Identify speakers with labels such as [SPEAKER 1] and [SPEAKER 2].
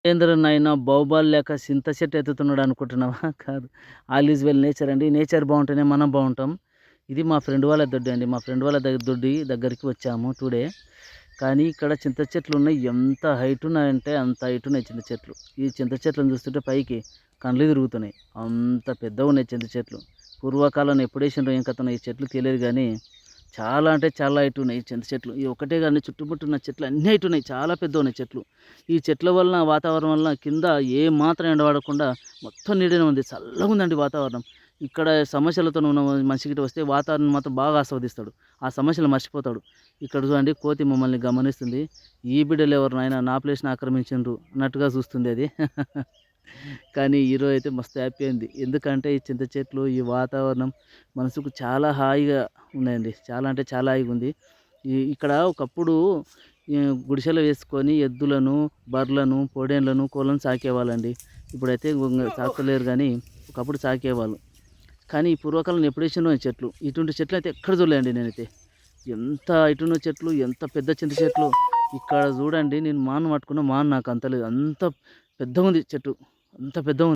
[SPEAKER 1] ఏందిరా బాహుబలి లేక సింత చెట్టు ఎత్తుతున్నాడు అనుకుంటున్నావా? కాదు. ఆల్ ఈజ్ వెల్ నేచర్ అండి. నేచర్ బావుంటేనే మనం బావుంటాం. ఇది మా ఫ్రెండ్ వాళ్ళ దొడ్డి అండి. మా ఫ్రెండ్ వాళ్ళ దొడ్డి దగ్గరికి వచ్చాము టుడే. కానీ ఇక్కడ చింత చెట్లున్నాయి. ఎంత హైట్ ఉన్నాయంటే అంత హైట్ ఉన్నాయి చింత చెట్లు. ఈ చింత చెట్లను చూస్తుంటే పైకి కండ్లు తిరుగుతున్నాయి. అంత పెద్దగున్నాయి చింత చెట్లు. పూర్వకాలంలో ఎప్పుడేసిండ్రో ఏం కథనో ఈ చెట్లు తెలియదు గానీ చాలా అంటే చాలా హైట్ ఉన్నాయి ఈ చింత చెట్లు. ఈ ఒక్కటే గాని చుట్టుముట్టున్న చెట్లు అన్నీ హైట్ ఉన్నాయి. చాలా పెద్దగున్నాయి చెట్లు. ఈ చెట్ల వలన వాతావరణం వలన కింద ఏ మాత్రం ఎండ పడకుండా మొత్తం నీడనే ఉంది. చల్లగుందండి వాతావరణం. ఇక్కడ సమస్యలతోని ఉన్న మనిషి గిట్ట వస్తే వాతావరణం మాత్రం బాగా ఆస్వాదిస్తాడు. ఆ సమస్యలు మర్చిపోతాడు. ఇక్కడ చూడండి కోతి మమ్మల్ని గమనిస్తుంది. ఈ బిడ్డలు ఎవరు నాయనా నా ప్లేస్‌ని ఆక్రమించిండ్రు అన్నట్టుగా చూస్తుంది అది. కానీ ఈరోజైతే మస్తు హ్యాపీ అయింది. ఎందుకంటే ఈ చింత చెట్లు, ఈ వాతావరణం మనసుకు చాలా హాయిగా ఉన్నాయండి. చాలా అంటే చాలా హాయిగుంది. ఇక్కడ ఒకప్పుడు గుడిసెలు వేసుకొని ఎద్దులను, బర్రెలను, పొడేండ్లను, కోళ్ళను సాకేవాళ్ళండి. ఇప్పుడైతే సాకుతలేరు గానీ ఒకప్పుడు సాకేవాళ్ళు. కానీ ఈ పూర్వకాలంలో ఎప్పుడేసినో ఈ చెట్లు. ఇటువంటి చెట్లయితే ఎక్కడ చూడలేదండి నేనైతే. ఎంత హైటున్న చెట్లు, ఎంత పెద్ద చింత చెట్లు. ఇక్కడ చూడండి నేను మాను పట్టుకున్న మాను నాకు అంతలేదు. అంత పెద్దగుంది చెట్టు. అంత పెద్దగుంది.